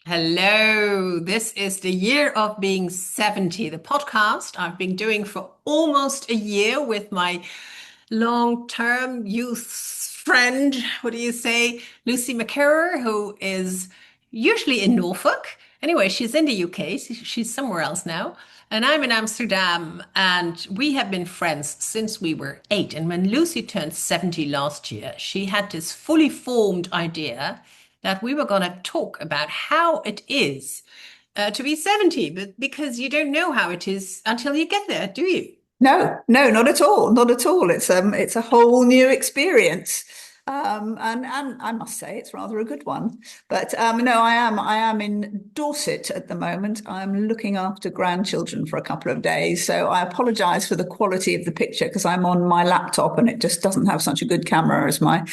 Hello, this is the year of being 70, the podcast I've been doing for almost a year with my long-term youth friend, what do you say, Lucy McCarroll, who is usually in Norfolk. Anyway, she's in the UK, she's somewhere else now, and I'm in Amsterdam, and we have been friends since we were 8. And when Lucy turned 70 last year, she had this fully formed idea that we were going to talk about how it is to be 70, but because you don't know how it is until you get there, do you? No, no, not at all, not at all. It's a whole new experience, and I must say it's rather a good one. But no, I am in Dorset at the moment. I'm looking after grandchildren for a couple of days, so I apologise for the quality of the picture because I'm on my laptop and it just doesn't have such a good camera as my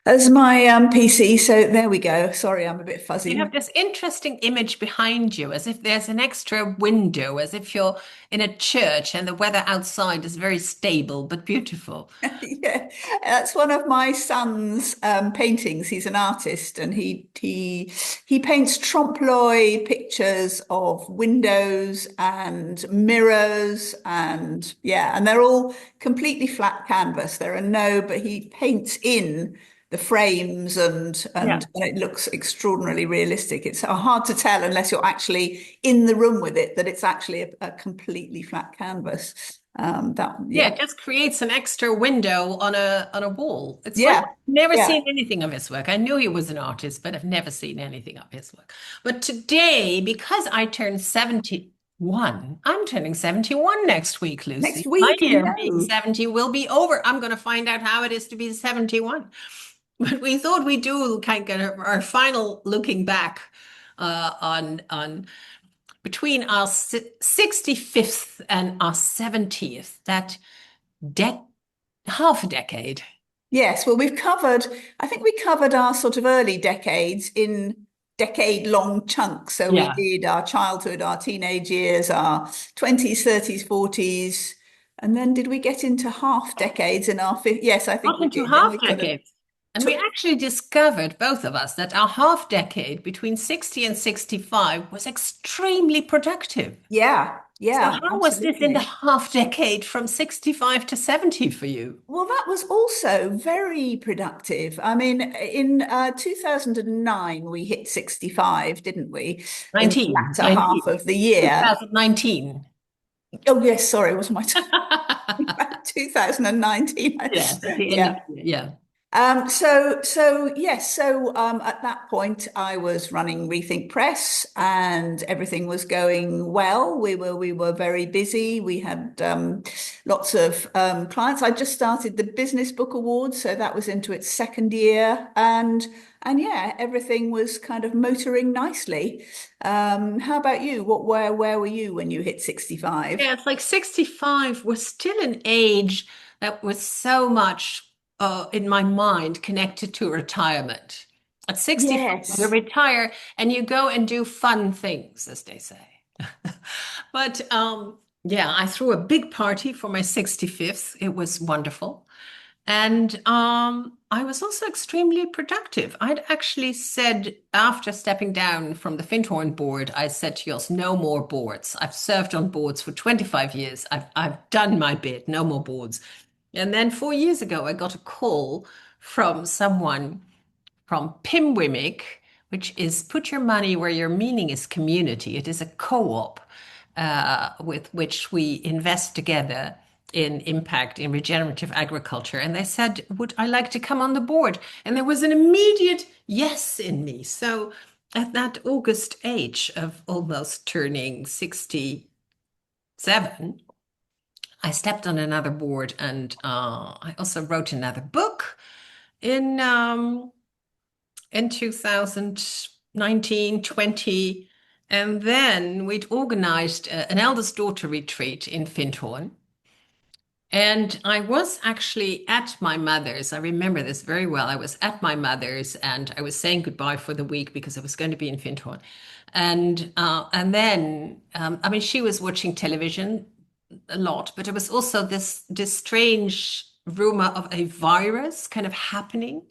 PC. So there we go. Sorry, I'm a bit You fuzzy. have this interesting image behind you, as if there's an extra window, as if you're in a church and the weather outside is very stable but beautiful. Yeah, that's one of my son's paintings. He's an artist, and he paints trompe-l'oeil pictures of windows and mirrors, and yeah, and they're all completely flat canvas. There are no, but he paints in the frames, and Yeah. and it looks extraordinarily realistic. It's hard to tell unless you're actually in the room with it that it's actually a completely flat canvas. That Yeah, yeah. it just creates an extra window on a wall. It's funny. Yeah, I've never yeah. seen anything of his work. I knew he was an artist, but I've never seen anything of his work. But today, because I turned 71, I'm turning 71 next week, Next Lucy. My week, year of being no. 70 will be over. I'm going to find out how it is to be 71. But we thought we'd do kind of our final looking back on between our 65th and our 70th, that de half a decade. Yes, well, I think we covered our sort of early decades in decade-long chunks. So we Yeah. did our childhood, our teenage years, our 20s, 30s, 40s. And then did we get into half decades in our fifth? Yes, I think Not we into did. Then half we kind of decades. And we took, actually discovered, both of us, that our half decade between 60 and 65 was extremely productive. yeah, So yeah, how was this in the absolutely. half decade from 65 to 70 for you? Well, that was also very productive. I mean, in 2009, we hit 65, didn't we? In the 19, latter half 19, of the year. 2019. Oh, yes, sorry, it was my 2019. Yes, at the end of Yeah. the year. Yeah. So yes, so at that point I was running Rethink Press and everything was going well. We were very busy. We had lots of clients. I just started the Business Book Awards, so that was into its second year, and yeah, everything was kind of motoring nicely. How about you? Where were you when you hit 65? Yeah, it's like 65 was still an age that was so much in my mind connected to retirement. At 65, you Yes. retire and you go and do fun things, as they say. But yeah, I threw a big party for my 65th. It was wonderful. And I was also extremely productive. I'd actually said, after stepping down from the Findhorn board, I said to yours, no more boards. I've served on boards for 25 years. I've done my bit, no more boards. And then 4 years ago, I got a call from someone from Pimwimic, which is Put Your Money Where Your Meaning Is Community. It is a co-op with which we invest together in impact in regenerative agriculture. And they said, would I like to come on the board? And there was an immediate yes in me. So at that August age of almost turning 67, I stepped on another board, and I also wrote another book in um, in 2019, 20. And then we'd organized an eldest daughter retreat in Findhorn. And I was actually at my mother's. I remember this very well. I was at my mother's and I was saying goodbye for the week because I was going to be in Findhorn. And then I mean she was watching television a lot, but it was also this strange rumor of a virus kind of happening.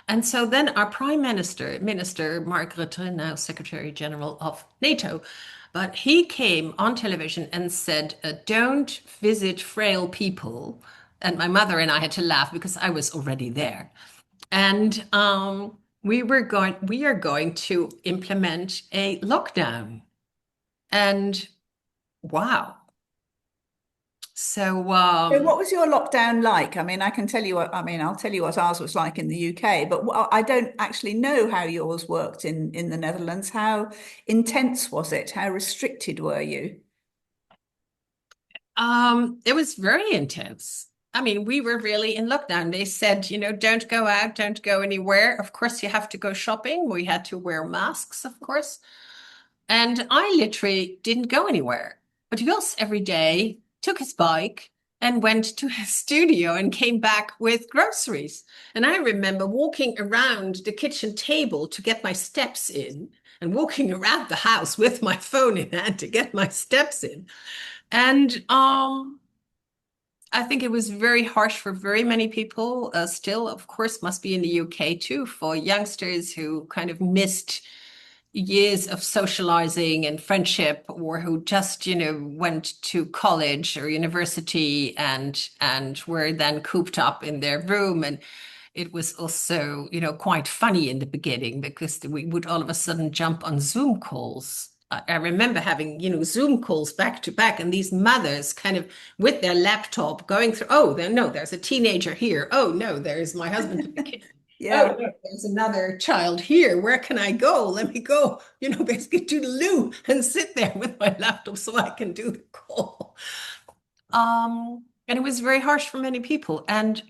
And so then our Prime Minister, Minister Mark Rutte, now Secretary General of NATO, but he came on television and said, don't visit frail people. And my mother and I had to laugh because I was already there. And we are going to implement a lockdown. And wow. So So what was your lockdown like? I mean, I can tell you what, I mean, I'll tell you what ours was like in the UK, but I don't actually know how yours worked in the Netherlands. How intense was it? How restricted were you? it was very intense. I mean, we were really in lockdown. They said, don't go out, don't go anywhere. Of course, you have to go shopping. We had to wear masks, of course. And I literally didn't go anywhere. But Jos every day took his bike and went to his studio and came back with groceries. And I remember walking around the kitchen table to get my steps in and walking around the house with my phone in hand to get my steps in. And I think it was very harsh for very many people. Still, of course, must be in the UK too, for youngsters who kind of missed years of socializing and friendship, or who just, went to college or university and were then cooped up in their room. And it was also, quite funny in the beginning because we would all of a sudden jump on Zoom calls. I remember having, Zoom calls back to back, and these mothers kind of with their laptop going through, oh, no, there's a teenager here. Oh, no, there's my husband in the kitchen. Oh, Yeah. no, there's another child here. Where can I go? Let me go, basically to the loo and sit there with my laptop so I can do the call. And it was very harsh for many people. And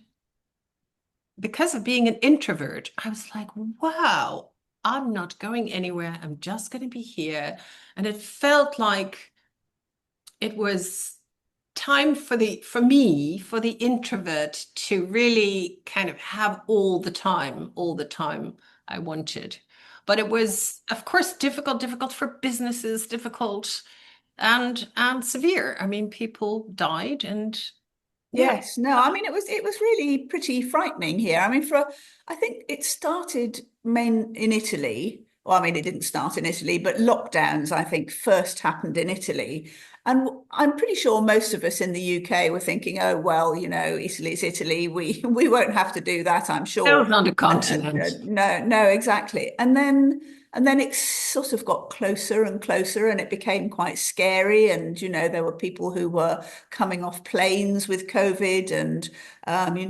because of being an introvert, I was like, wow, I'm not going anywhere. I'm just going to be here. And it felt like it was time for the introvert to really kind of have all the time I wanted. But it was, of course, difficult for businesses, difficult and severe. I mean, people died and yeah. Yes, no, I mean it was really pretty frightening here. I mean, I think it started main in Italy. Well, I mean, it didn't start in Italy, but lockdowns, I think, first happened in Italy. And I'm pretty sure most of us in the UK were thinking, oh, well, Italy's Italy. We won't have to do that, I'm sure. Still on the And continent. no, no, exactly. And then it sort of got closer and closer, and it became quite scary. And there were people who were coming off planes with COVID, and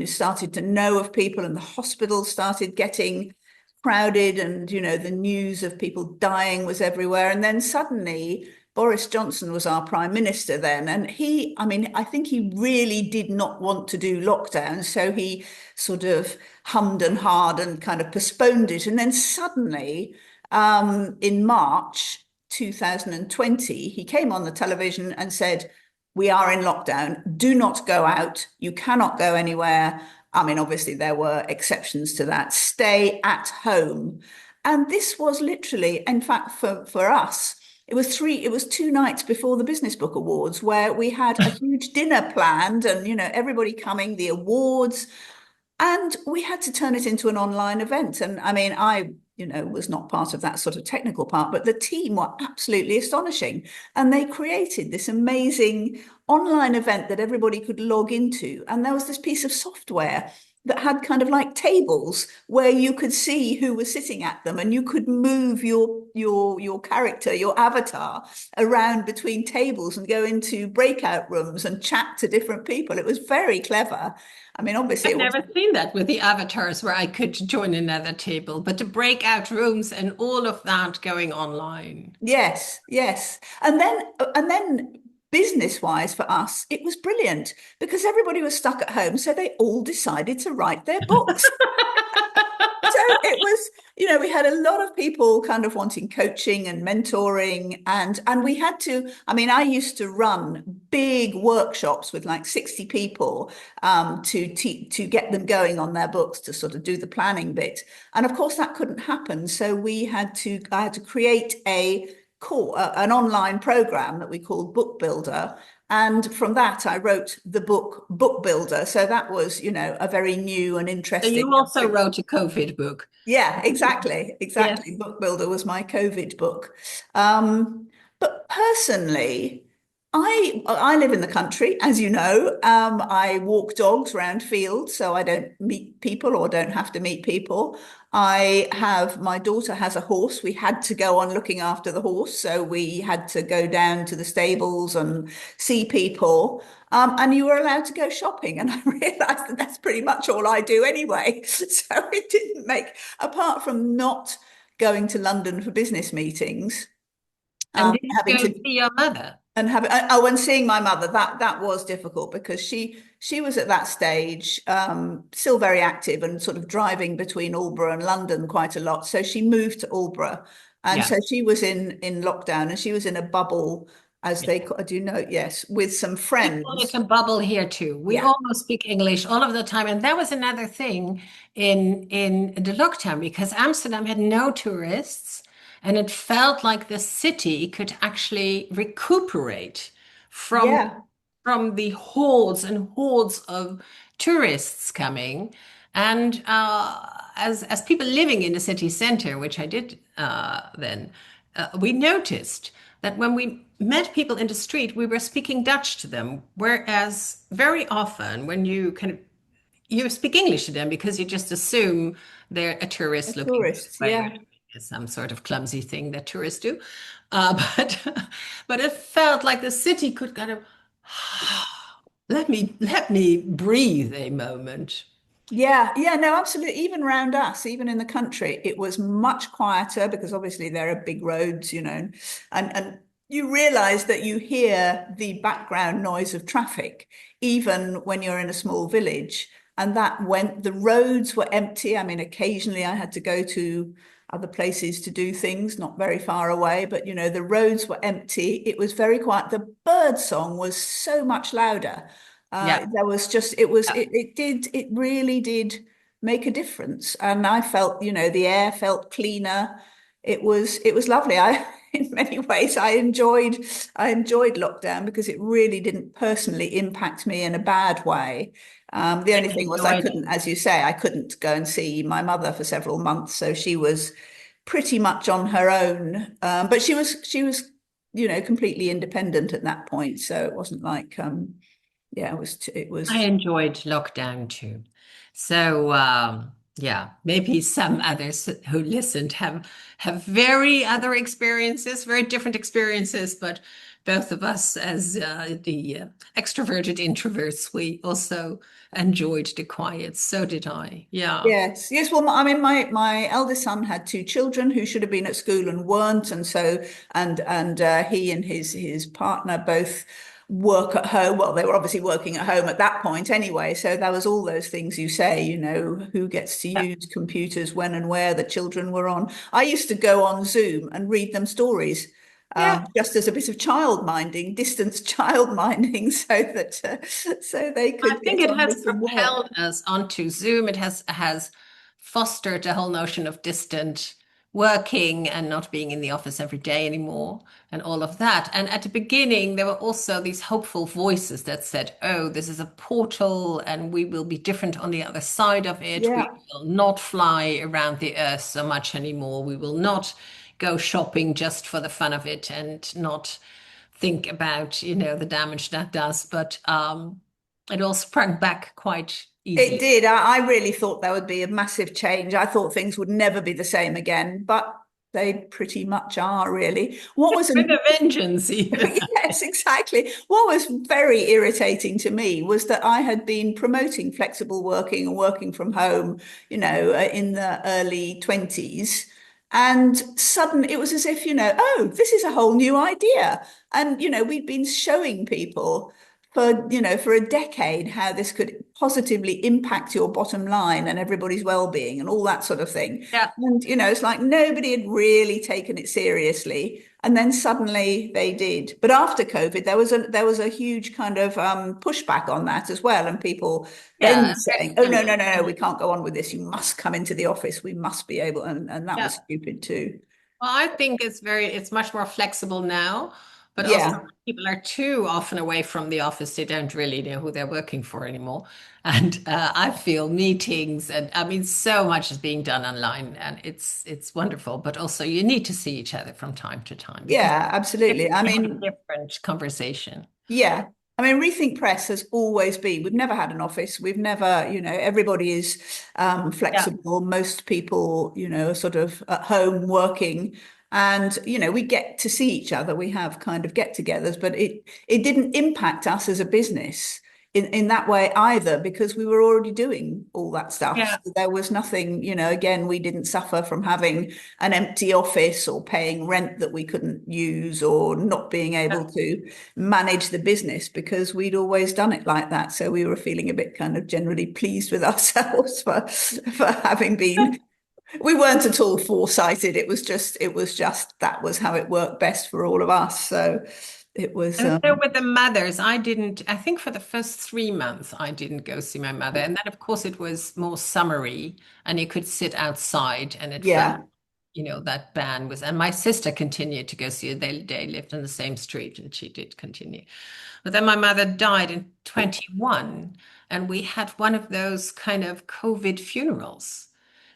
started to know of people, and the hospitals started getting crowded, and the news of people dying was everywhere. And then suddenly Boris Johnson was our prime minister then, and I mean, I think he really did not want to do lockdown, so he sort of hummed and hawed and kind of postponed it. And then suddenly, in March 2020, he came on the television and said, we are in lockdown. Do not go out. You cannot go anywhere. I mean, obviously, there were exceptions to that. Stay at home. And this was literally, in fact, for us, it was 2 nights before the Business Book Awards, where we had a huge dinner planned, and everybody coming, the awards, and we had to turn it into an online event. And I mean, I was not part of that sort of technical part, but the team were absolutely astonishing. And they created this amazing online event that everybody could log into. And there was this piece of software that had kind of like tables where you could see who was sitting at them, and you could move your character, your avatar, around between tables and go into breakout rooms and chat to different people. It was very clever. I mean, obviously, I've it was. never seen that with the avatars where I could join another table, but the breakout rooms and all of that going online. Yes, yes. And then business-wise for us, it was brilliant because everybody was stuck at home, so they all decided to write their books. So it was, we had a lot of people kind of wanting coaching and mentoring, and we had to, I mean, I used to run big workshops with like 60 people, to get them going on their books, to sort of do the planning bit. And of course that couldn't happen. So I had to create an online program that we called Book Builder, And from that, I wrote the book Book Builder. So that was, a very new and So interesting. you also wrote a COVID book. Yeah, exactly. Yes. Exactly. Book Builder was my COVID book. Um, but personally, I live in the country, as you know. I walk dogs around fields, so I don't meet people or don't have to meet people. My daughter has a horse. We had to go on looking after the horse, so we had to go down to the stables and see people. And you were allowed to go shopping. And I realized that that's pretty much all I do anyway. So it didn't make, apart from not going to London for business meetings, And did you having go to see your mother? and having oh, and seeing my mother, that was difficult because she was at that stage still very active and sort of driving between Aldeburgh and London quite a lot. So she moved to Aldeburgh, and Yeah. so she was in lockdown, and she was in a bubble, as Yeah. I do know, yes, with some We call it friends. a bubble here too. We Yeah, almost speak English all of the time. And that was another thing in the lockdown because Amsterdam had no tourists and it felt like the city could actually recuperate from yeah, from the hordes and hordes of tourists coming. And as people living in the city center, which I did then, we noticed that when we met people in the street, we were speaking Dutch to them. Whereas very often when you speak English to them because you just assume they're a a tourist looking this tourist. way or Yeah. some sort of clumsy thing that tourists do. But but it felt like the city could kind of let me breathe a moment. Yeah, yeah, no, absolutely. Even around us, even in the country, it was much quieter because obviously there are big roads, and you realize that you hear the background noise of traffic, even when you're in a small village. And that when the roads were empty, I mean, occasionally I had to go to other places to do things, not very far away, but the roads were empty. It was very quiet. The bird song was so much louder. Yeah. There was just it really did make a difference, and I felt the air felt cleaner. It was lovely. I in many ways I enjoyed lockdown because it really didn't personally impact me in a bad way. The I only thing was I enjoyed it. couldn't, as you say, I couldn't go and see my mother for several months, so she was pretty much on her own. But she was completely independent at that point, so it wasn't like yeah, it I was enjoyed lockdown too. So yeah, maybe some others who listened have very other experiences, very different experiences, but both of us as the extroverted introverts, we also enjoyed the quiet. So did I. Yeah. yes, yes. Well, I mean, my eldest son had two children who should have been at school and weren't, and so and he and his partner both work at home. Well, they were obviously working at home at that point anyway. So there was all those things you say, who gets to Yeah. use computers when and where the children were on. I used to go on Zoom and read them stories. Yeah. Just as a bit of child minding, distance child minding, so they I could think get it on has with some work. propelled us onto Zoom. It has fostered the whole notion of distant working and not being in the office every day anymore and all of that. And at the beginning, there were also these hopeful voices that said, oh, this is a portal and we will be different on the other side of it. We Yeah. will not fly around the earth so much anymore. We will not go shopping just for the fun of it and not think about, the damage that does. But it all sprung back quite It easily. did. I really thought there would be a massive change. I thought things would never be the same again, but they pretty much are, really. What was With a vengeance, even. yes, exactly. What was very irritating to me was that I had been promoting flexible working and working from home, in the early 20s. And suddenly it was as if, oh, this is a whole new idea. And, we'd been showing people for a decade how this could positively impact your bottom line and everybody's well-being and all that sort of thing. Yeah. And it's like nobody had really taken it seriously, and then suddenly they did. But after COVID, there was a huge kind of pushback on that as well, and people then Yeah. saying, "Oh, no, no, Resistance. no, no, we can't go on with this. You must come into the office. We must be able." And that was Yeah. stupid too. Well, I think it's much more flexible now. But also, Yeah. people are too often away from the office. They don't really know who they're working for anymore. And I feel meetings, and I mean, so much is being done online, and it's wonderful. But also, you need to see each other from time to time because Yeah, absolutely. I you have a mean, different conversation. yeah. I mean, Rethink Press has always been, we've never had an office. We've never, everybody is Yeah. flexible. Most people, are sort of at home working. And, we get to see each other. We have kind of get-togethers, but it didn't impact us as a business in that way either, because we were already doing all that stuff. Yeah. So there was nothing, again, we didn't suffer from having an empty office or paying rent that we couldn't use or not being able to manage the business because we'd always done it like that. So we were feeling a bit kind of generally pleased with ourselves for having been. We weren't at all foresighted. It was just that was how it worked best for all of us. So it was. And so with the mothers, I think for the first 3 months, I didn't go see my mother. And then, of course, it was more summery and you could sit outside and it felt, Yeah, that ban was, and my sister continued to go see her. They lived in the same street and she did continue. But then my mother died in 21 and we had one of those kind of COVID funerals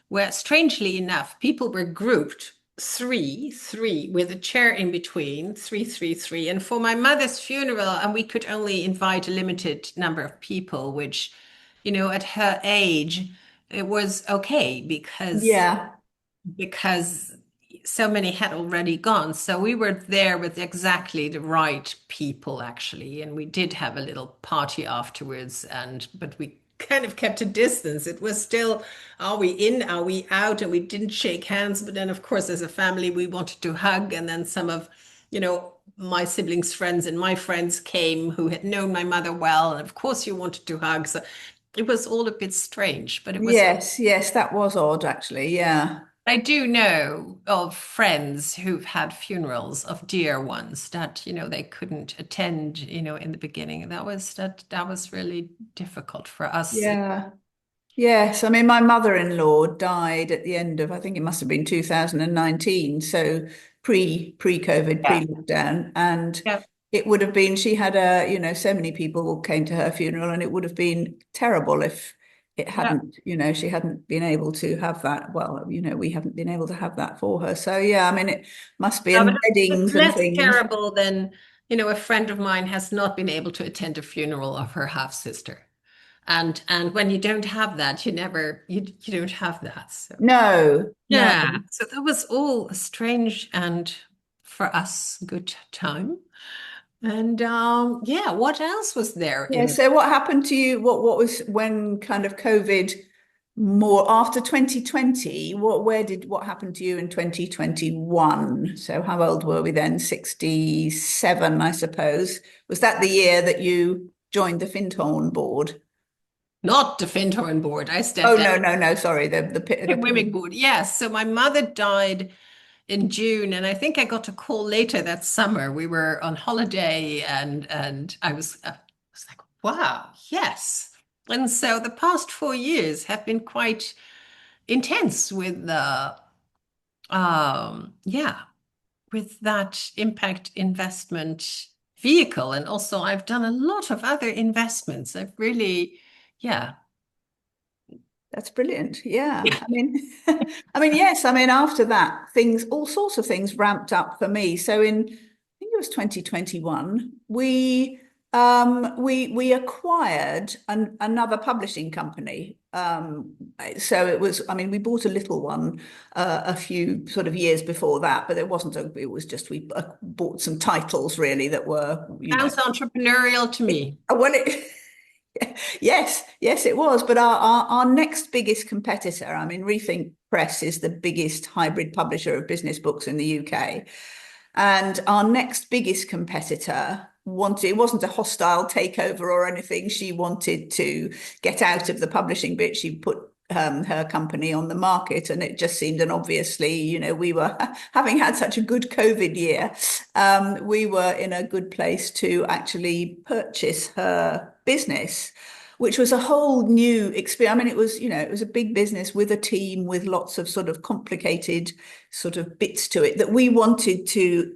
where, strangely enough, people were grouped three, with a chair in between, three. And for my mother's funeral, and we could only invite a limited number of people, which, at her age, it was okay yeah, because so many had already gone. So we were there with exactly the right people, actually. And we did have a little party afterwards, but we kind of kept a distance. It was still, are we in? Are we out? And we didn't shake hands. But then, of course, as a family, we wanted to hug. And then some of, my siblings' friends and my friends came who had known my mother well. And of course, you wanted to hug. So it was all a bit strange, but it was. yes, that was odd actually. Yeah. I do know of friends who've had funerals of dear ones that, they couldn't attend, in the beginning. That was really difficult for us. Yeah. Yes, I mean, my mother-in-law died at the end of, I think it must have been 2019, so pre-COVID, Yeah. pre-lockdown, and Yeah. it would have been, she had so many people came to her funeral, and it would have been terrible if it Yeah. hadn't, she hadn't been able to have that. Well, we haven't been able to have that for her. So yeah, I mean, it must be, No, and but it's weddings and less things. terrible than, a friend of mine has not been able to attend a funeral of her half sister. And when you don't have that, you don't have that. So No, no. yeah. So that was all a strange and, for us, good time. And yeah, what else was there Yeah, in? so what happened to you? What was when kind of COVID more after 2020? What happened to you in 2021? So how old were we then? 67, I suppose. Was that the year that you joined the Findhorn board? Not the Findhorn board. I Oh stepped down no, no, no, sorry. The the Women board. Yes. So my mother died in June, and I think I got a call later that summer. We were on holiday, and I was like, wow, yes. And so the past 4 years have been quite intense with the yeah, with that impact investment vehicle. And also, I've done a lot of other investments. I've really, yeah. That's brilliant. Yeah. I mean, I mean, yes. I mean, after that, all sorts of things ramped up for me. So I think it was 2021, we acquired another publishing company. So it was, I mean, we bought a little one a few sort of years before that, but it was just we bought some titles really that were, Sounds entrepreneurial to me. well, yes, it was. But our next biggest competitor, I mean, Rethink Press is the biggest hybrid publisher of business books in the UK. And our next biggest competitor it wasn't a hostile takeover or anything. She wanted to get out of the publishing bit. She put her company on the market, and it just seemed, and obviously, we were having had such a good COVID year, we were in a good place to actually purchase her business, which was a whole new experience. I mean, it was a big business with a team with lots of sort of complicated sort of bits to it that we wanted to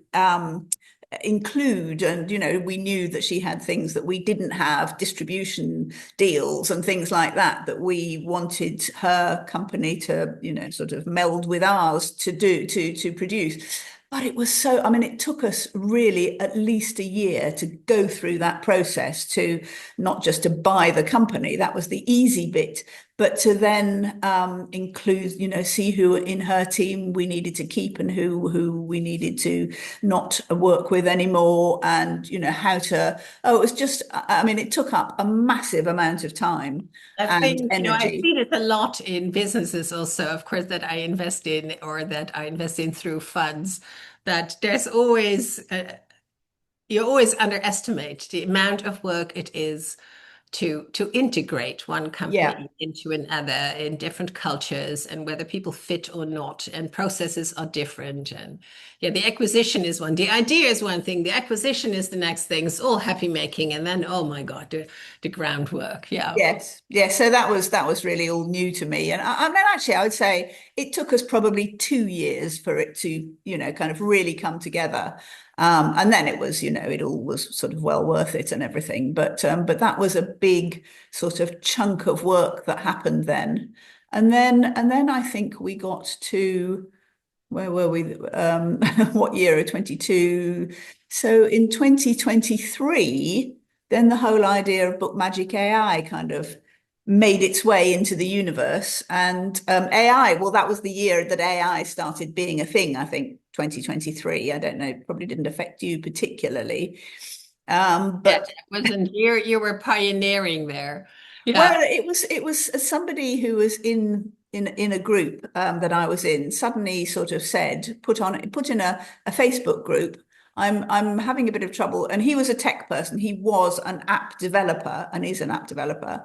include, and we knew that she had things that we didn't have, distribution deals and things like that, that we wanted her company to sort of meld with ours to do to produce. But it was so, I mean, it took us really at least a year to go through that process, to not just to buy the company, that was the easy bit, but to then include, see who in her team we needed to keep and who we needed to not work with anymore, and how to. Oh, it was just. I mean, it took up a massive amount of time I and think, I energy. see this a lot in businesses also, of course, that I invest in or that I invest in through funds, that there's always, you always underestimate the amount of work it is to integrate one Yeah. company into another in different cultures and whether people fit or not and processes are different. And yeah, the acquisition is one, the idea is one thing, the acquisition is the next thing. It's all happy making, and then oh my God, the groundwork. Yeah. Yes, yes. So that was really all new to me, and I mean, actually, I would say it took us probably 2 years for it to, kind of really come together, and then it was, it all was sort of well worth it and everything. But that was a big sort of chunk of work that happened then, and then I think we got to where were we? What year? 22. So in 2023, then the whole idea of Book Magic AI kind of made its way into the universe. And AI, well, that was the year that AI started being a thing, I think, 2023. I don't know, probably didn't affect you particularly. Yeah, But that wasn't you were pioneering there. Yeah. Well, it was somebody who was in a group that I was in suddenly sort of said, put in a Facebook group. I'm having a bit of trouble, and he was a tech person. He was an app developer and is an app developer,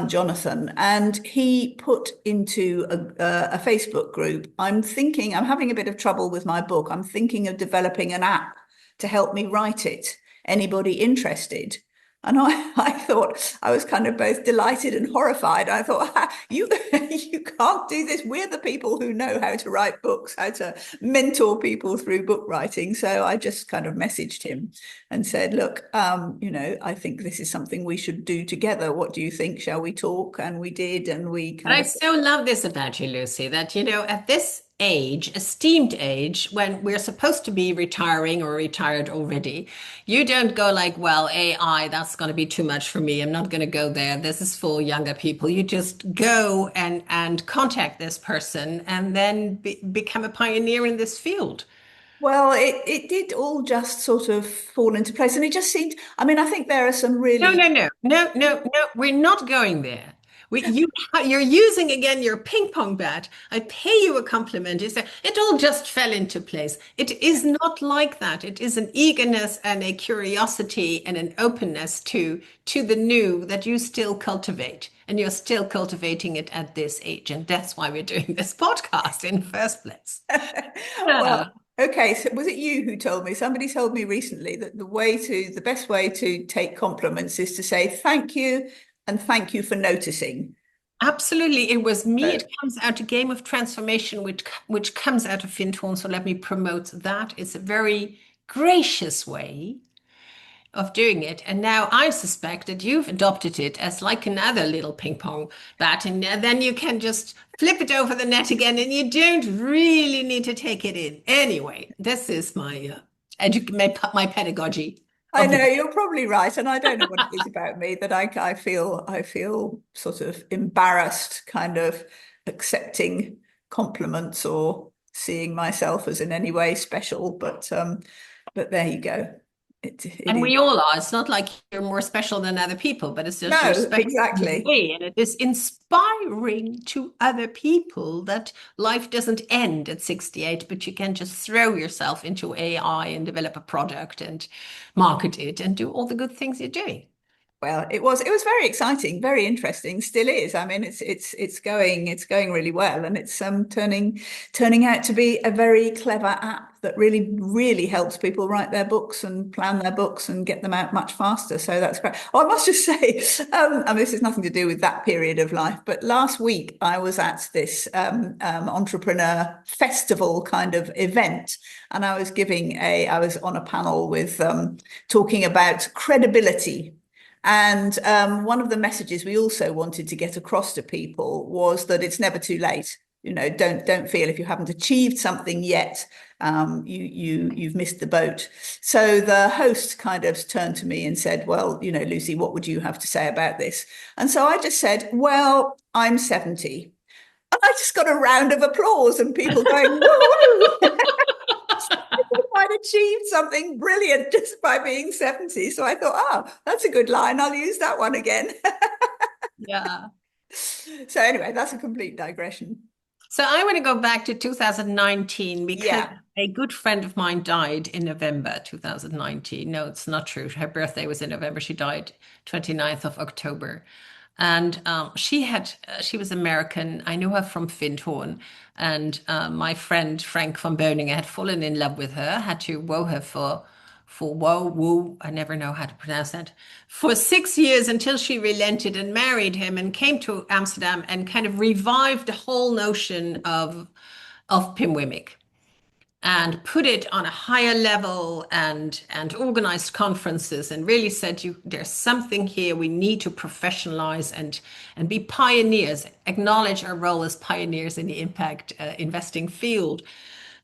Jonathan, and he put into a Facebook group. I'm having a bit of trouble with my book. I'm thinking of developing an app to help me write it. Anybody interested? And I thought I was kind of both delighted and horrified. I thought, you you can't do this. We're the people who know how to write books, how to mentor people through book writing. So I just kind of messaged him and said, look, I think this is something we should do together. What do you think? Shall we talk? And we did, and we But kind I of. so love this about you, Lucy, that, at this age, esteemed age, when we're supposed to be retiring or retired already, you don't go like, well, AI, that's going to be too much for me. I'm not going to go there. This is for younger people. You just go and contact this person and then become a pioneer in this field. Well, it did all just sort of fall into place, and it just seemed. I mean, I think there are some No, really. no, no, no, no, no. We're not going there. You're using again your ping pong bat. I pay you a compliment. You say it all just fell into place. It is not like that. It is an eagerness and a curiosity and an openness to the new that you still cultivate, and you're still cultivating it at this age, and that's why we're doing this podcast in the first place. Well, Yeah. okay, so was it you who told me? Somebody told me recently that the best way to take compliments is to say thank you and thank you for noticing. Absolutely. It was me. So, It comes out a game of transformation, which comes out of Fintone. So let me promote that. It's a very gracious way of doing it. And now I suspect that you've adopted it as like another little ping pong bat. And then you can just flip it over the net again and you don't really need to take it in. Anyway, this is my pedagogy I of the know day. you're probably right, and I don't know what it is about me that I feel sort of embarrassed, kind of accepting compliments or seeing myself as in any way special. But there you go. It And is. we all are. It's not like you're more special than other people, but it's just you're No, special in a exactly. way. And it is inspiring to other people that life doesn't end at 68, but you can just throw yourself into AI and develop a product and market it and do all the good things you're doing. Well, it was very exciting, very interesting, still is. I mean, it's going really well, and it's turning out to be a very clever app that really, really helps people write their books and plan their books and get them out much faster. So that's great. Oh, I must just say, and this has nothing to do with that period of life, but last week I was at this entrepreneur festival kind of event, and I was on a panel with talking about credibility. And one of the messages we also wanted to get across to people was that it's never too late. You know, don't feel if you haven't achieved something yet, you've missed the boat. So the host kind of turned to me and said, "Well, you know, Lucy, what would you have to say about this?" And so I just said, "Well, I'm 70." And I just got a round of applause and people going, "Woo!" I'd achieved something brilliant just by being 70. So I thought, oh, that's a good line. I'll use that one again. Yeah. So anyway, that's a complete digression. So I want to go back to 2019 because Yeah. a good friend of mine died in November 2019. No, it's not true. Her birthday was in November. She died 29th of October. And she was American. I knew her from Findhorn. And my friend Frank von Beuningen had fallen in love with her, had to woo her I never know how to pronounce that, for 6 years until she relented and married him and came to Amsterdam and kind of revived the whole notion of Pimwimic and put it on a higher level and organized conferences and really said there's something here we need to professionalize and be pioneers, acknowledge our role as pioneers in the impact investing field.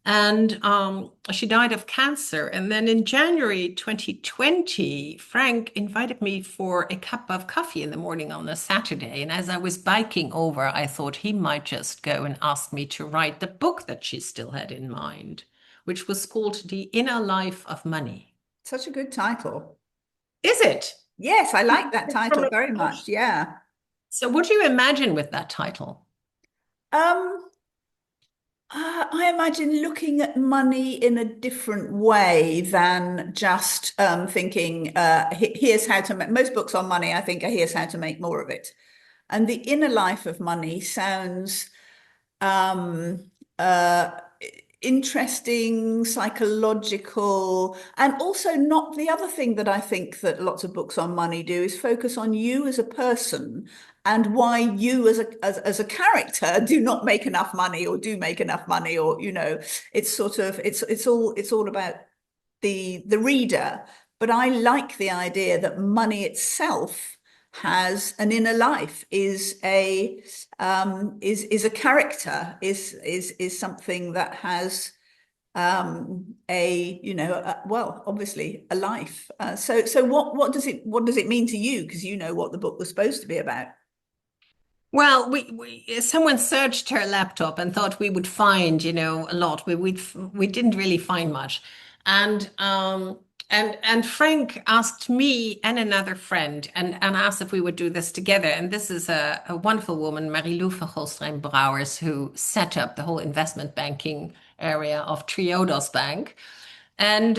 And she died of cancer. And then in January 2020, Frank invited me for a cup of coffee in the morning on a Saturday. And as I was biking over, I thought he might just go and ask me to write the book that she still had in mind, which was called The Inner Life of Money. Such a good title. Is it? Yes, I like that title very much. Yeah. So, what do you imagine with that title? Um, I imagine looking at money in a different way than just thinking, here's how to make most books on money, I think, are here's how to make more of it. And the inner life of money sounds um, uh, interesting, psychological, and also not the other thing that I think that lots of books on money do is focus on you as a person and why you as a character do not make enough money or do make enough money, or you know, it's sort of it's all about the reader. But I like the idea that money itself has an inner life, is a character, is something that has a you know well, obviously a life. So what does it mean to you? Because you know what the book was supposed to be about. Well, someone searched her laptop and thought we would find, a lot. We didn't really find much, and and Frank asked me and another friend and asked if we would do this together. And this is a wonderful woman, Marilou van Holstein-Brouwers, who set up the whole investment banking area of Triodos Bank. And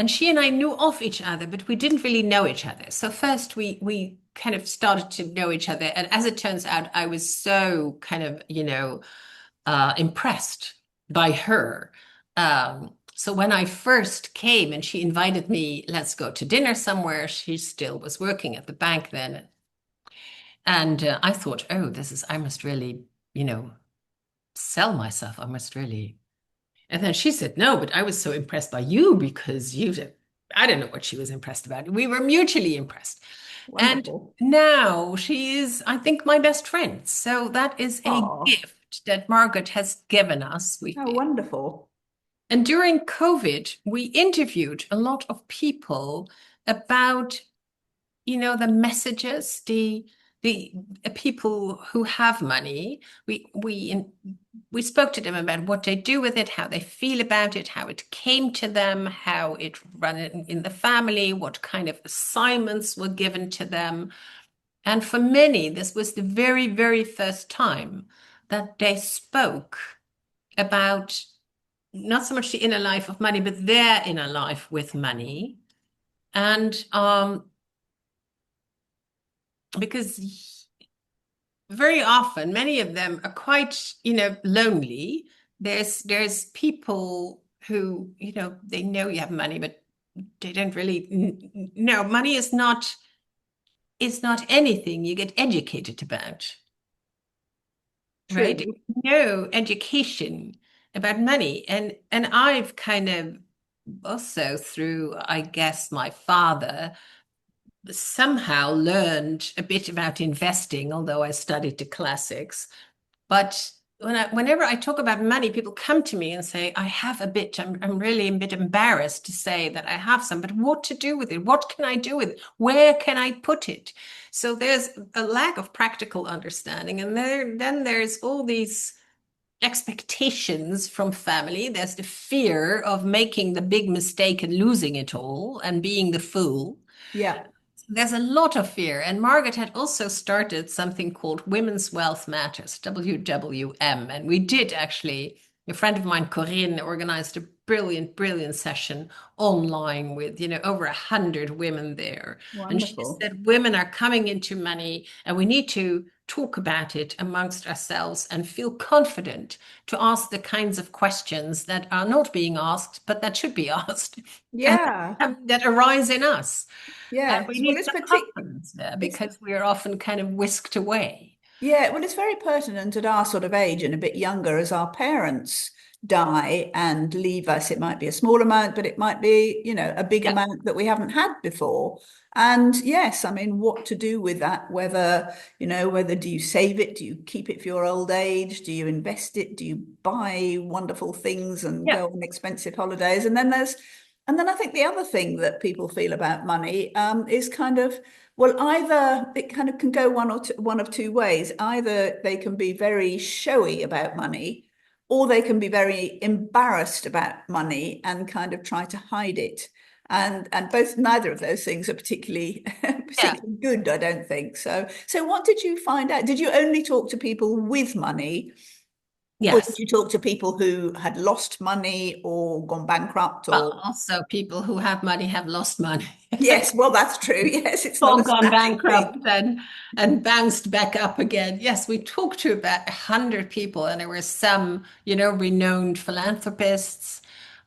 she and I knew of each other, but we didn't really know each other. So first we kind of started to know each other. And as it turns out, I was so kind of, impressed by her. So when I first came and she invited me, let's go to dinner somewhere, she still was working at the bank then. And I thought, oh, I must really, sell myself. I must really. And then she said, no, but I was so impressed by you because I don't know what she was impressed about. We were mutually impressed. And Wonderful. now she is, I think, my best friend. So that is a Oh, gift that Margaret has given us. oh, wonderful. And during COVID, we interviewed a lot of people about, the messages, the people who have money. We spoke to them about what they do with it, how they feel about it, how it came to them, how it ran in the family, what kind of assignments were given to them. And for many, this was the very, very first time that they spoke about not so much the inner life of money, but their inner life with money. And because very often, many of them are quite, lonely. There's people who, they know you have money, but they don't really no, money is not anything you get educated about, right? True. No education about money. And I've kind of also through, I guess, my father somehow learned a bit about investing, although I studied the classics. But whenever I talk about money, people come to me and say, I have a bit, I'm really a bit embarrassed to say that I have some, but what to do with it? What can I do with it? Where can I put it? So there's a lack of practical understanding. And then there's all these expectations from family. There's the fear of making the big mistake and losing it all and being the fool. Yeah. There's a lot of fear. And Margaret had also started something called Women's Wealth Matters, WWM. And we did actually, a friend of mine, Corinne, organized a brilliant, brilliant session online with, over 100 women there. And she Wonderful. said, women are coming into money and we need to talk about it amongst ourselves and feel confident to ask the kinds of questions that are not being asked, but that should be asked and Yeah. that arise in us. And we Yes. Well, need it's some particular. confidence there It's because we're often kind of whisked away. Yeah, well, it's very pertinent at our sort of age and a bit younger as our parents die and leave us. It might be a small amount, but it might be, a big Yeah, amount that we haven't had before. And yes, I mean, what to do with that? Whether do you save it? Do you keep it for your old age? Do you invest it? Do you buy wonderful things and yeah, go on expensive holidays? And then I think the other thing that people feel about money is kind of, well, either it kind of can go one of two ways. Either they can be very showy about money, or they can be very embarrassed about money and kind of try to hide it. And both neither of those things are particularly yeah. particularly good, I don't think. So what did you find out? Did you only talk to people with money, or did Yes. you talk to people who had lost money or gone bankrupt Well, or also people who have money have lost money. yes, well, that's true. Yes, it's not All a gone static bankrupt thing. and bounced back up again. Yes, we talked to about 100 people, and there were some, renowned philanthropists,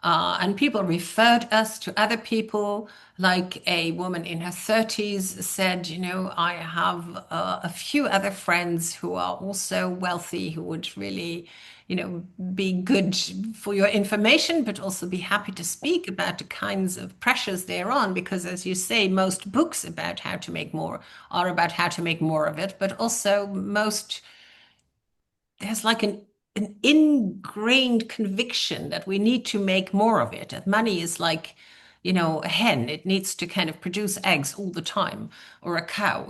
and people referred us to other people. Like a woman in her 30s said, I have a few other friends who are also wealthy who would really, be good for your information, but also be happy to speak about the kinds of pressures they're on. Because, as you say, most books about how to make more are about how to make more of it, but also there's like an ingrained conviction that we need to make more of it. That money is like, a hen. It needs to kind of produce eggs all the time, or a cow,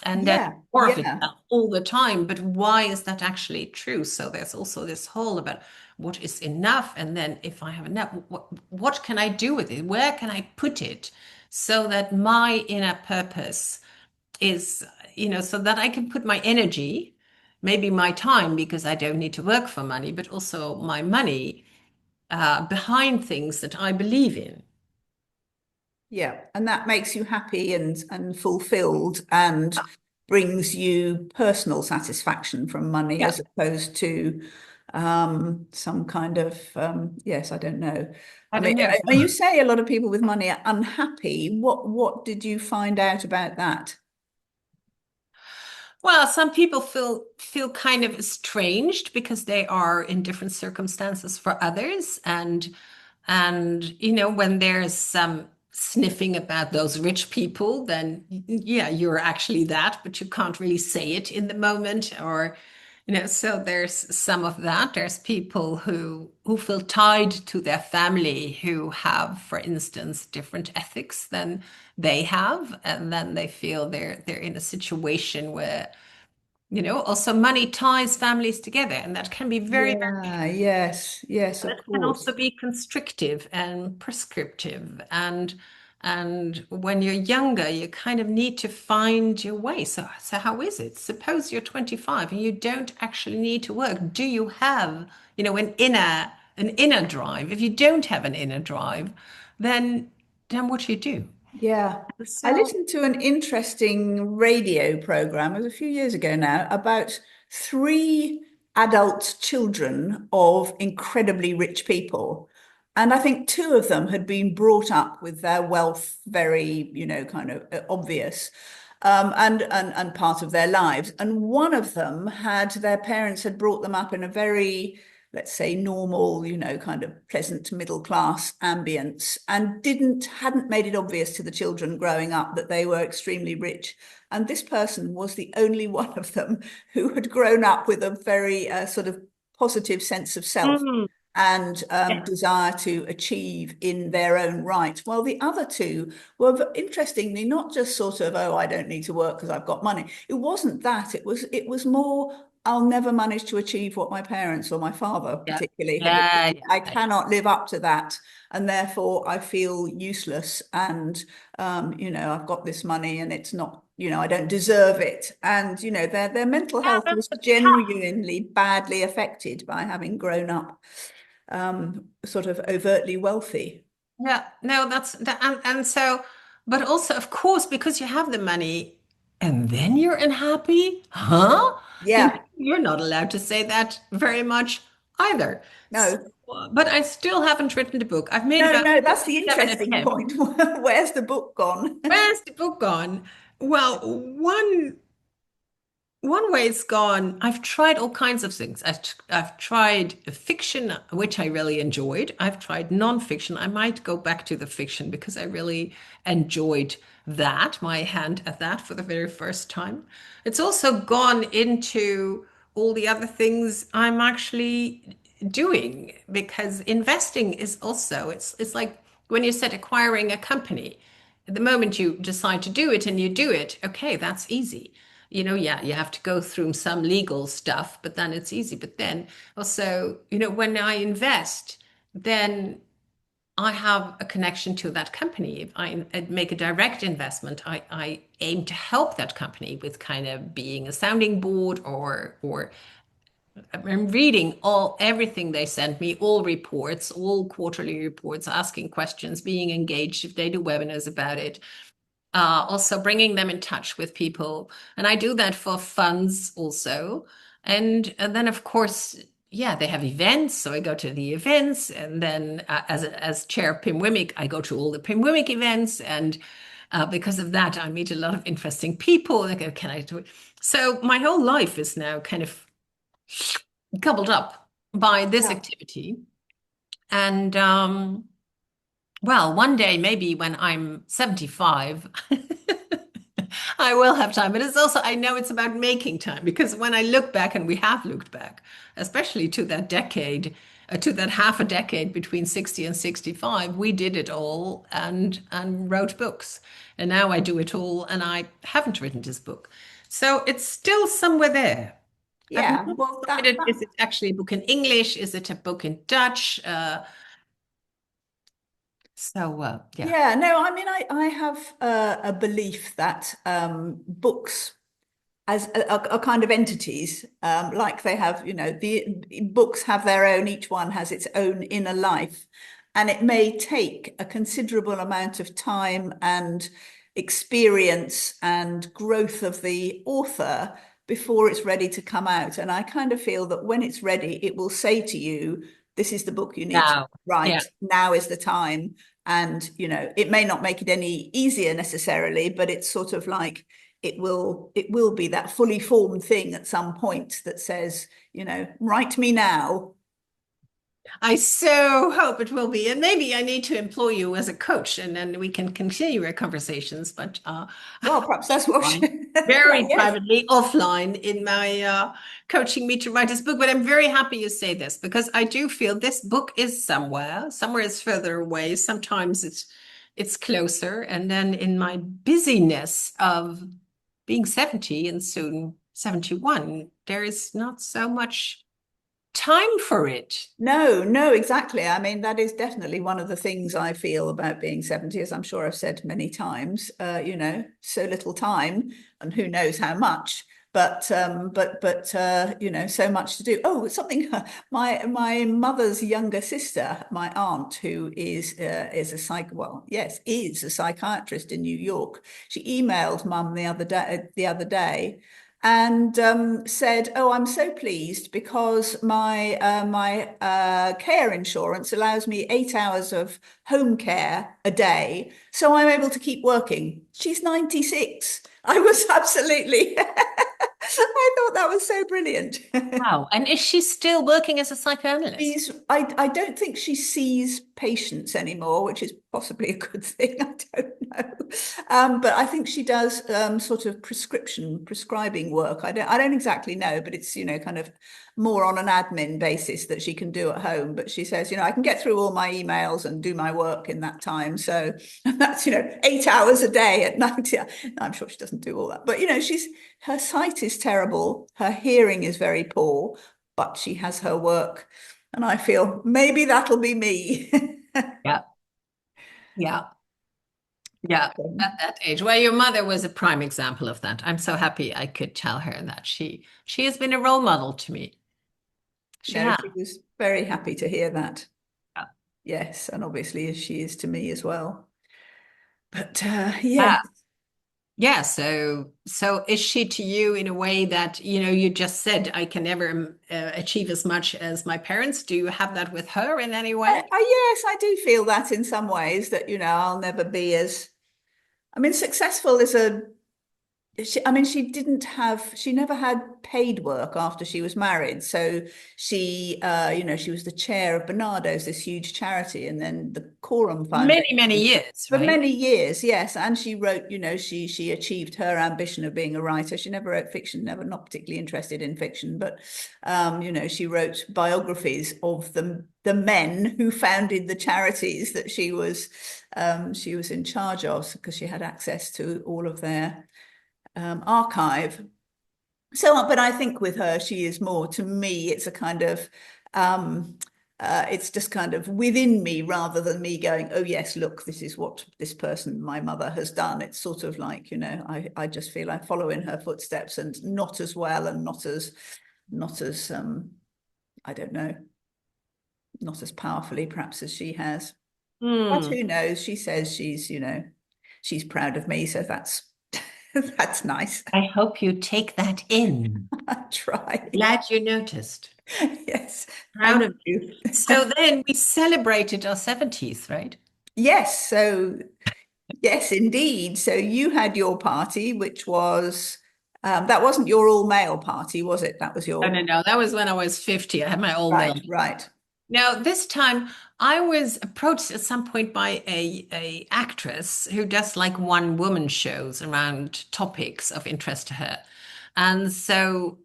and then Yeah, more of it yeah, all the time. But why is that actually true? So there's also this whole about what is enough, and then if I have enough, what can I do with it? Where can I put it so that my inner purpose is, so that I can put my energy, maybe my time, because I don't need to work for money, but also my money behind things that I believe in. yeah. And that makes you happy and fulfilled and brings you personal satisfaction from money Yeah, as opposed to some kind of yes, I don't know. I I mean, don't know. you say a lot of people with money are unhappy. What did you find out about that? Well, some people feel kind of estranged because they are in different circumstances for others, and when there's some sniffing about those rich people, then yeah, you're actually that, but you can't really say it in the moment, or so there's some of that. There's people who feel tied to their family, who have, for instance, different ethics than they have, and then they feel they're in a situation where, also money ties families together, and that can be very, very, Yeah, yes, yes, but of it can also course. be constrictive and prescriptive. And when you're younger, you kind of need to find your way. So how is it? Suppose you're 25 and you don't actually need to work. Do you have, an inner drive? If you don't have an inner drive, then what do you do? Yeah. I So listened to an interesting radio program, it was a few years ago now, about three adult children of incredibly rich people. And I think two of them had been brought up with their wealth very, kind of obvious, and part of their lives. And one of them had their parents had brought them up in a very, let's say, normal, kind of pleasant middle class ambience, and hadn't made it obvious to the children growing up that they were extremely rich. And this person was the only one of them who had grown up with a very sort of positive sense of self Mm, and yeah. desire to achieve in their own right. Well, the other two were interestingly not just sort of, oh, I don't need to work because I've got money. It wasn't that. It was more, I'll never manage to achieve what my parents or my father Yeah. particularly had Yeah. achieved. Yeah. I Yeah. cannot live up to that. And therefore I feel useless. And I've got this money and it's not, I don't deserve it. And their mental Yeah, health was genuinely badly affected by having grown up sort of overtly wealthy. yeah, no, that's that, and so, but also, of course, because you have the money, and then you're unhappy, huh? Yeah, You're not allowed to say that very much either. So, no, but I still haven't written the book. I've made no, about no, that's the seven interesting attempts. point. Where's the book gone? Where's the book gone? Well, one way it's gone, I've tried all kinds of things. I've tried fiction, which I really enjoyed. I've tried nonfiction. I might go back to the fiction because I really enjoyed that, my hand at that for the very first time. It's also gone into all the other things I'm actually doing because investing is also, it's like when you said acquiring a company. The moment you decide to do it and you do it, okay, that's easy. Yeah, you have to go through some legal stuff, but then it's easy. But then also, when I invest, then I have a connection to that company. If I make a direct investment, I aim to help that company with kind of being a sounding board or I'm reading everything they send me, all reports, all quarterly reports, asking questions, being engaged if they do webinars about it, also bringing them in touch with people. And I do that for funds also. And then, of course, yeah, they have events. So I go to the events. And then, as chair of PIMWIMIC, I go to all the PIMWIMIC events. And because of that, I meet a lot of interesting people. Like, can I do it? So my whole life is now kind of gobbled up by this Yeah. activity. And well, one day, maybe when I'm 75, I will have time. But it's also, I know it's about making time because when I look back, and we have looked back, especially to that decade, to that half a decade between 60 and 65, we did it all and wrote books. And now I do it all, and I haven't written this book. So it's still somewhere there. I've Yeah. not Well, decided, is it actually a book in English? Is it a book in Dutch? Yeah. yeah, no, I mean, I have a belief that books as are kind of entities, like they have, the books have their own, each one has its own inner life. And it may take a considerable amount of time and experience and growth of the author before it's ready to come out. And I kind of feel that when it's ready, it will say to you, this is the book you need to Now, yeah. write. Now is the time. And, it may not make it any easier necessarily, but it's sort of like, it will be that fully formed thing at some point that says, write me now. I so hope it will be. And maybe I need to employ you as a coach and then we can continue our conversations, but Well, perhaps that's what fine. yeah, Very yes. privately, offline in my coaching me to write this book. But I'm very happy you say this because I do feel this book is somewhere. Somewhere it's further away. Sometimes it's closer. And then in my busyness of being 70 and soon 71, there is not so much time for it. No, no, exactly. I mean, that is definitely one of the things I feel about being 70, as I'm sure I've said many times, so little time and who knows how much. But so much to do. Oh, something. My mother's younger sister, my aunt, who is a is a psychiatrist in New York. She emailed Mum the other day, and said, "Oh, I'm so pleased because my care insurance allows me 8 hours of home care a day, so I'm able to keep working." She's 96. I was absolutely, I thought that was so brilliant. Wow. And is she still working as a psychoanalyst? I don't think she sees patients anymore, which is possibly a good thing. I don't know. But I think she does sort of prescribing work. I don't exactly know, but it's, kind of more on an admin basis that she can do at home. But she says, I can get through all my emails and do my work in that time. So that's, 8 hours a day at night. Yeah, I'm sure she doesn't do all that. But, her sight is terrible. Her hearing is very poor, but she has her work. And I feel maybe that'll be me. Yeah. Yeah. Yeah. At that age. Well, your mother was a prime example of that. I'm so happy I could tell her that she has been a role model to me. She No, has. she was very happy to hear that. Yeah. Yes, and obviously she is to me as well. But yeah, Ah, yeah. So is she to you in a way that, you just said, I can never achieve as much as my parents? Do you have that with her in any way? yes, I do feel that in some ways that I'll never be as. I mean, successful is a she never had paid work after she was married. So she was the chair of Bernardo's, this huge charity, and then the Coram Many, many Foundation years, for right? many years. Yes. And she wrote, she achieved her ambition of being a writer. She never wrote fiction, never, not particularly interested in fiction, but, she wrote biographies of the men who founded the charities that she was in charge of, because she had access to all of their archive. So, but I think with her, she is more, to me, it's a kind of, it's just kind of within me rather than me going, oh, yes, look, this is what this person, my mother, has done. It's sort of like, I just feel I follow in her footsteps, and not as well, and not as, I don't know, not as powerfully perhaps as she has. But Hmm. who knows? She says she's proud of me. So that's, that's nice. I hope you take that in. I try. Glad you noticed. Yes, Proud thank of you. you. So then we celebrated our 70th, right? Yes, so yes, indeed. So you had your party, which was that wasn't your all male party, was it? That was No, your no, no. That was when I was 50. I had my all male. right, right. Now, this time I was approached at some point by a actress who does like one woman shows around topics of interest to her. And so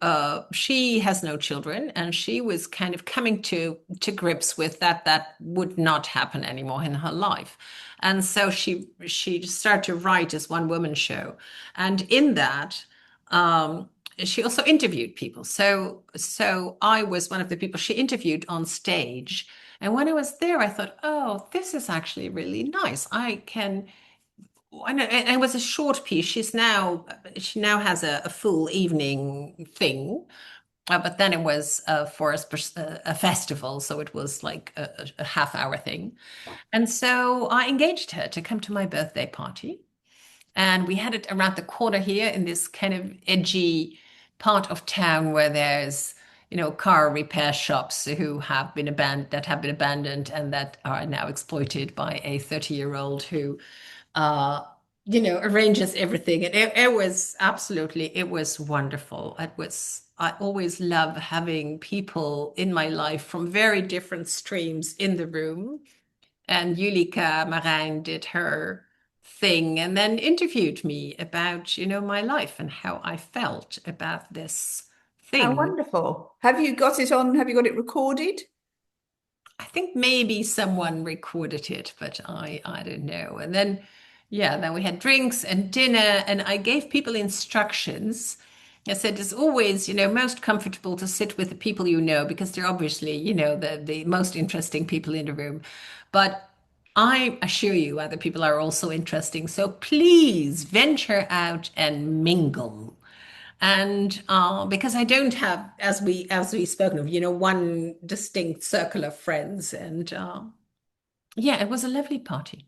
she has no children, and she was kind of coming to grips with that would not happen anymore in her life. And so she started to write as one woman show. And in that, she also interviewed people. So I was one of the people she interviewed on stage. And when I was there, I thought, oh, this is actually really nice. I know, and it was a short piece. She now has a full evening thing, but then it was for a festival, so it was like a half-hour thing. And so I engaged her to come to my birthday party. And we had it around the corner here in this kind of edgy part of town where there's, car repair shops that have been abandoned and that are now exploited by a 30-year-old who, uh, arranges everything. And it was wonderful. I always love having people in my life from very different streams in the room, and Julika Marijn did her thing and then interviewed me about, my life and how I felt about this How thing. wonderful. Have you got it on? Have you got it recorded? I think maybe someone recorded it, but I don't know. And then, yeah, then we had drinks and dinner, and I gave people instructions. I said it's always, most comfortable to sit with the people you know, because they're obviously, the most interesting people in the room. But I assure you, other people are also interesting. So please venture out and mingle. And because I don't have, as we spoken of, one distinct circle of friends. And yeah, it was a lovely party.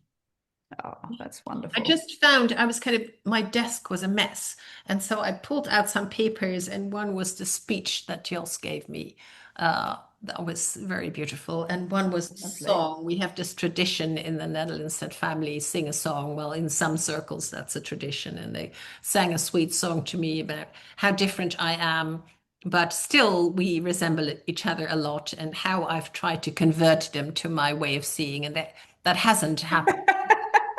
Oh, that's I wonderful. just found I was kind of, my desk was a mess. And so I pulled out some papers, and one was the speech that Jules gave me. That was very beautiful. And one was the Lovely. song. We have this tradition in the Netherlands that families sing a song. Well, in some circles, that's a tradition. And they sang a sweet song to me about how different I am. But still, we resemble each other a lot, and how I've tried to convert them to my way of seeing. And that hasn't happened,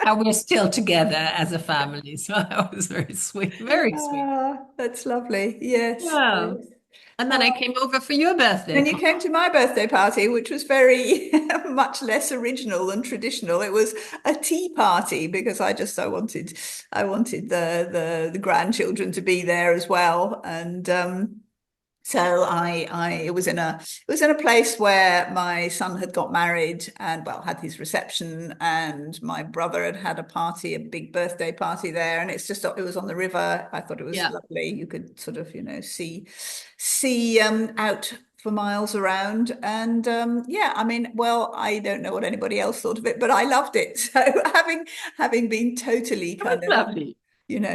how we're still together as a family. So that was very sweet, very sweet. Ah, that's lovely. Yes. Yeah. Yes. And then I came over for your birthday Then you party. came to my birthday party, which was very much less original than traditional. It was a tea party because I wanted the grandchildren to be there as well. And so it was in a place where my son had got married and well had his reception, and my brother had had a party, a big birthday party there, and it was on the river. I thought it was Yeah. lovely. You could sort of see out for miles around, and yeah, I mean, well, I don't know what anybody else thought of it, but I loved it. So having been totally It was kind of lovely.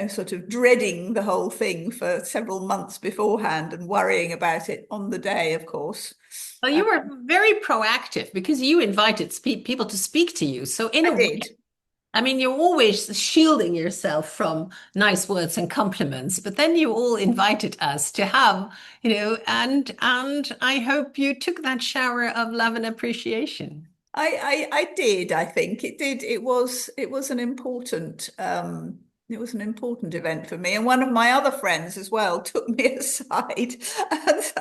sort of dreading the whole thing for several months beforehand and worrying about it on the day, of course. Well, Uh, you were very proactive because you invited people to speak to you. So in I a way, did. I mean, you're always shielding yourself from nice words and compliments, but then you all invited us to have, and I hope you took that shower of love and appreciation. I did. I think it did. It was an important event for me. And one of my other friends as well took me aside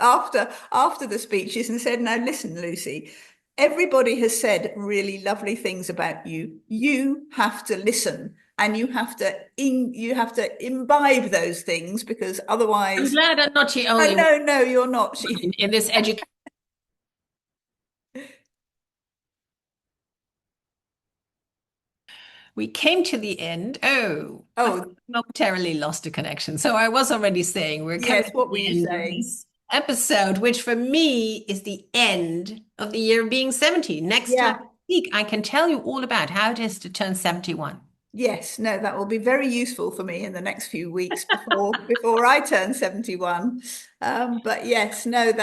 after the speeches and said, "Now listen, Lucy, everybody has said really lovely things about you. You have to listen." And you have to imbibe those things because I'm otherwise, glad I'm not the oh, only one no, you're not. in this education. We came to the end. Oh, I Oh, momentarily lost a connection. So I was already saying we're coming yes, to what were the you end of saying? this episode, which for me is the end of the year of being 70. Next time Yeah. we speak, I can tell you all about how it is to turn 71. Yes, no, that will be very useful for me in the next few weeks before I turn 71. But yes, no, that